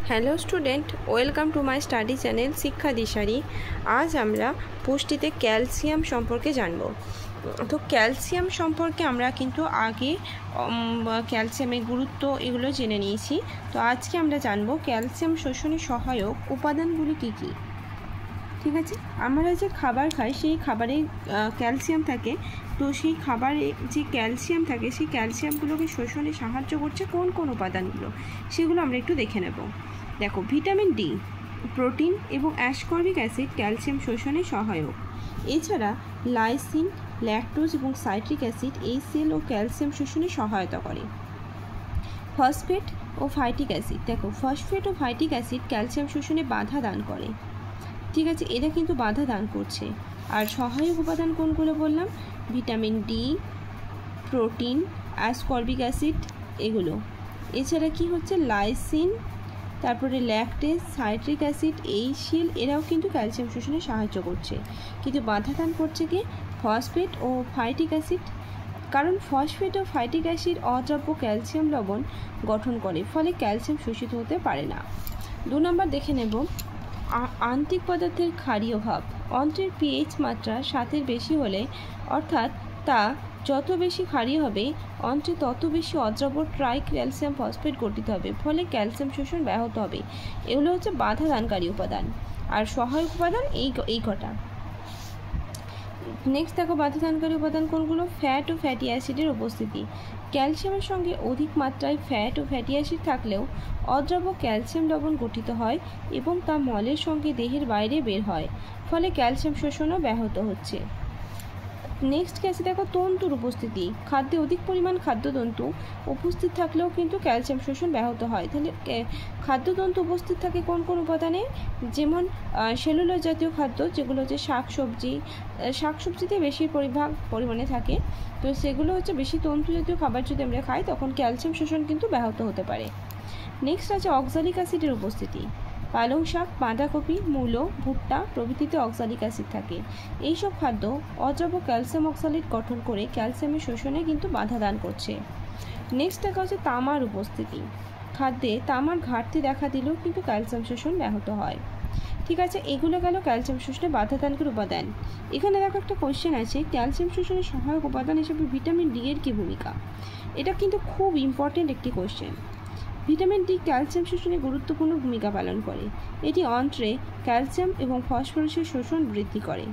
Hello student, welcome to my study channel শিক্ষা দিশারি। আজ আমরা পুষ্টিতে ক্যালসিয়াম সম্পর্কে জানব। তো ক্যালসিয়াম সম্পর্কে আমরা কিন্তু আগে ক্যালসিয়ামের গুরুত্ব এগুলো জেনে নিয়েছি। তো আজকে আমরা জানব ক্যালসিয়াম শোষণে সহায়ক উপাদানগুলি কী কী। ঠিক আছে, আমরা যে খাবার খাই সেই খাবারে ক্যালসিয়াম থাকে। তো সেই খাবারে যে ক্যালসিয়াম থাকে সেই ক্যালসিয়ামগুলোকে শোষণে সাহায্য করছে কোন কোন উপাদানগুলো, সেগুলো আমরা একটু দেখে নেব। দেখো, ভিটামিন ডি, প্রোটিন এবং অ্যাসকর্বিক অ্যাসিড ক্যালসিয়াম শোষণে সহায়ক। এছাড়া লাইসিন, ল্যাকটোজ এবং সাইট্রিক অ্যাসিড HCl ও ক্যালসিয়াম শোষণে সহায়তা করে। ফসফেট ও ফাইটিক অ্যাসিড, দেখো ফসফেট ও ফাইটিক অ্যাসিড ক্যালসিয়াম শোষণে বাধা দান করে। ঠিক আছে, এরা কিন্তু বাধা দান করছে। আর সহায়ক উপাদান কোনগুলো বললাম? Vitamin D, protein, ascorbic acid এগুলো। এছাড়া কি হচ্ছে? লাইসিন, তারপরে ল্যাকটেজ, সাইট্রিক অ্যাসিড, HCl এরাও কিন্তু ক্যালসিয়াম শোষণে সাহায্য করছে। কিন্তু বাধা দান করছে কি? ফসফেট ও ফাইটিক অ্যাসিড। কারণ ফসফেট ও ফাইটিক অ্যাসিড অদ্রাব্য ক্যালসিয়াম লবণ গঠন করে, ফলে ক্যালসিয়াম শোষিত হতে পারে না। 2 নম্বর দেখে নেব আন্তিক পদার্থের ক্ষারীয় ভাব। অন্ত্রের pH মাত্রা 7-এর বেশি হলে, অর্থাৎ তা যত বেশি ক্ষারীয় হবে, অন্ত্রে তত বেশি অদ্রাব্য ট্রাই ক্যালসিয়াম ফসফেট গঠিত হবে, ফলে ক্যালসিয়াম শোষণ ব্যাহত হবে। এগুলো হচ্ছে বাধা দানকারী উপাদান। আর সহায়ক উপাদান এই কটা। নেক্সট দেখো, বাধা দানকারী উপাদান কোনগুলো? ফ্যাট ও ফ্যাটি অ্যাসিডের উপস্থিতি। ক্যালসিয়ামের সঙ্গে অধিক মাত্রায় ফ্যাট ও ফ্যাটি অ্যাসিড থাকলেও অদ্রাব্য ক্যালসিয়াম লবণ গঠিত হয় এবং তা মলের সঙ্গে দেহের বাইরে বের হয়, ফলে ক্যালসিয়াম শোষণও ব্যাহত হচ্ছে। নেক্সট কি আছে দেখো, তন্তুর উপস্থিতি। খাদ্যে অধিক পরিমাণ খাদ্যতন্তু উপস্থিত থাকলেও কিন্তু ক্যালসিয়াম শোষণ ব্যাহত হয়। তাহলে খাদ্যতন্তু উপস্থিত থাকে কোন কোন উপাদানে? যেমন সেলুলোজ জাতীয় খাদ্য, যেগুলো হচ্ছে শাকসবজিতে বেশি পরিমাণে থাকে। তো সেগুলো হচ্ছে বেশি তন্তু জাতীয় খাবার যদি আমরা খাই, তখন ক্যালসিয়াম শোষণ কিন্তু ব্যাহত হতে পারে। নেক্সট আছে অক্সালিক অ্যাসিডের উপস্থিতি। পালং শাক, বাঁধাকপি, মূলো, ভুট্টা প্রভৃতিতে অক্সালিক অ্যাসিড থাকে। এইসব খাদ্য অদ্রাব্য ক্যালসিয়াম অক্সালেট গঠন করে ক্যালসিয়ামের শোষণে কিন্তু বাধা দান করছে। নেক্সট দেখা হচ্ছে তামার উপস্থিতি। খাদ্যে তামার ঘাটতি দেখা দিলেও কিন্তু ক্যালসিয়াম শোষণ ব্যাহত হয়। ঠিক আছে, এগুলো গেল ক্যালসিয়াম শোষণে বাধা দানকারী উপাদান। এখানে দেখো একটা কোয়েশ্চেন আছে, ক্যালসিয়াম শোষণের সহায়ক উপাদান হিসেবে ভিটামিন ডি এর কী ভূমিকা? এটা কিন্তু খুব ইম্পর্টেন্ট একটি কোয়েশ্চেন। ভিটামিন ডি ক্যালসিয়াম শোষণে গুরুত্বপূর্ণ ভূমিকা পালন করে। এটি অন্ত্রে ক্যালসিয়াম এবং ফসফরাসের শোষণ বৃদ্ধি করে।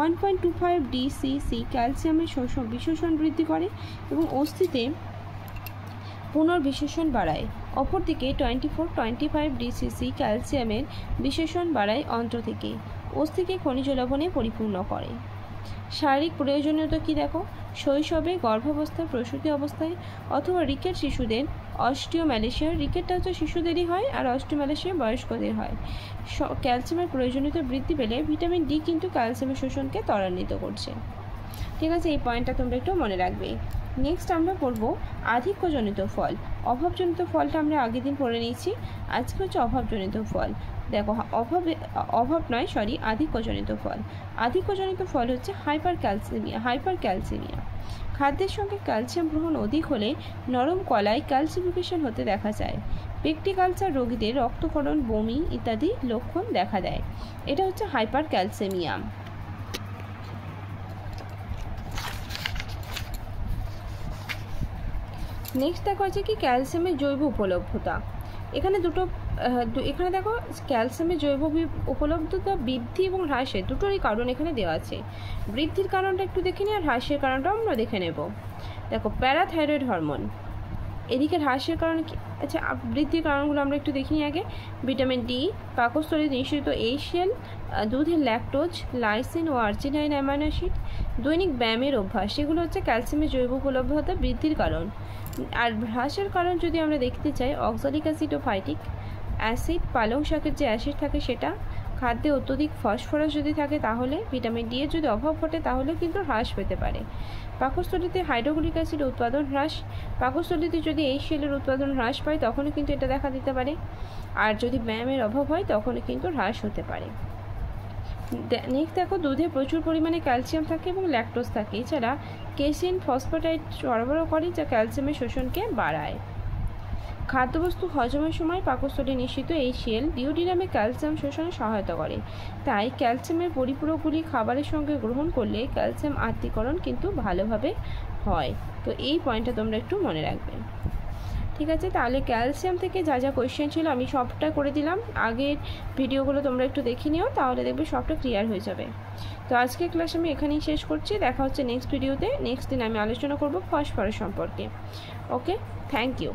1.25 DCC ক্যালসিয়ামের বিশোষণ বৃদ্ধি করে এবং অস্থিতে পুনর্বিশেষণ বাড়ায়। অপরদিকে 24-25 DCC ক্যালসিয়ামের বিশেষণ বাড়ায় অন্ত্র থেকে অস্থিকে খনিজ লবণে পরিপূর্ণ করে। শারীরিক প্রয়োজনীয়তা কি দেখো, শৈশবে, গর্ভাবস্থায়, প্রসূতি অবস্থায় অথবা রিকেট শিশুদের অস্টিওম্যালেশিয়া, রিকেটটা হচ্ছে শিশুদেরই হয় আর অস্টিওম্যালেশিয়া বয়স্কদের হয়। ক্যালসিয়ামের প্রয়োজনীয়তা বৃদ্ধি পেলে ভিটামিন ডি কিন্তু ক্যালসিয়ামের শোষণকে ত্বরান্বিত করছে। ঠিক আছে, এই পয়েন্টটা তোমরা একটু মনে রাখবে। নেক্সট আমরা পড়ব আধিক্যজনিত ফল। অভাবজনিত ফলটা আমরা আগের দিন পড়ে নিয়েছি, আজকে হচ্ছে অভাবজনিত ফল। দেখো, আধিক্যজনিত ফল। আধিক্যজনিত ফল হচ্ছে হাইপারক্যালসেমিয়া। খাদ্যের সঙ্গে ক্যালসিয়াম গ্রহণ অধিক হলে নরম কলায় ক্যালসিফিকেশন হতে দেখা যায়। পেকটিক আলসার রোগীদের রক্তক্ষরণ, বমি ইত্যাদি লক্ষণ দেখা দেয়। এটা হচ্ছে হাইপারক্যালসেমিয়া। নেক্সট দেখা হচ্ছে কি ক্যালসিয়ামের জৈব উপলব্ধতা। এখানে দেখো, ক্যালসিয়ামের জৈব উপলব্ধতা বৃদ্ধি এবং হ্রাসের দুটোরই কারণ এখানে দেওয়া আছে। বৃদ্ধির কারণটা একটু দেখে নিই আর হ্রাসের কারণটাও আমরা দেখে নেব। দেখো, প্যারাথাইরয়েড হরমোন। এদিকে হ্রাসের কারণ কি? আচ্ছা, বৃদ্ধির কারণগুলো আমরা একটু দেখে নিই আগে। ভিটামিন ডি, পাকস্থলীতে নিঃসৃত HCl, দুধের ল্যাকটোজ, লাইসিন ও আর্জিনাইন অ্যামাইনো অ্যাসিড, দৈনিক ব্যায়ামের অভ্যাস, সেগুলো হচ্ছে ক্যালসিয়ামের জৈব উপলব্ধতা বৃদ্ধির কারণ। আর হ্রাসের কারণ যদি আমরা দেখতে চাই, অক্সালিক অ্যাসিড ও ফাইটিক অ্যাসিড, পালং শাকের যে অ্যাসিড থাকে সেটা, খাদ্যে অত্যধিক ফসফরাস যদি থাকে তাহলে, ভিটামিন ডি এর যদি অভাব ঘটে তাহলে কিন্তু হ্রাস পেতে পারে। পাকস্থলীতে হাইড্রোক্লোরিক অ্যাসিড উৎপাদন হ্রাস, পাকস্থলীতে যদি HCl এর উৎপাদন হ্রাস পায় তখনও কিন্তু এটা দেখা দিতে পারে। আর যদি ব্যায়ামের অভাব হয় তখনও কিন্তু হ্রাস হতে পারে। নেক্সট দেখো, দুধে প্রচুর পরিমাণে ক্যালসিয়াম থাকে এবং ল্যাকটোজ থাকে। এছাড়া কেসিন ফসফেটাইড সরবরাহ করে, যা ক্যালসিয়ামের শোষণকে বাড়ায়। খাদ্যবস্তু হজমের সময় পাকস্থলী নিঃসৃত HCl ডিওডিনামে ক্যালসিয়াম শোষণে সহায়তা করে। তাই ক্যালসিয়ামের পরিপূরকগুলি খাবারের সঙ্গে গ্রহণ করলে ক্যালসিয়াম আত্তীকরণ কিন্তু ভালোভাবে হয়। তো এই পয়েন্টটা তোমরা একটু মনে রাখবে। ঠিক আছে, তাহলে ক্যালসিয়াম থেকে যা যা কোয়েশ্চেন ছিল আমি সবটা করে দিলাম। আগের ভিডিওগুলো তোমরা একটু দেখে নিও, তাহলে দেখবে সবটা ক্লিয়ার হয়ে যাবে। তো আজকের ক্লাস আমি এখানেই শেষ করছি। দেখা হচ্ছে নেক্সট ভিডিওতে। নেক্সট দিন আমি আলোচনা করব ফসফরাস সম্পর্কে। ওকে, থ্যাংক ইউ।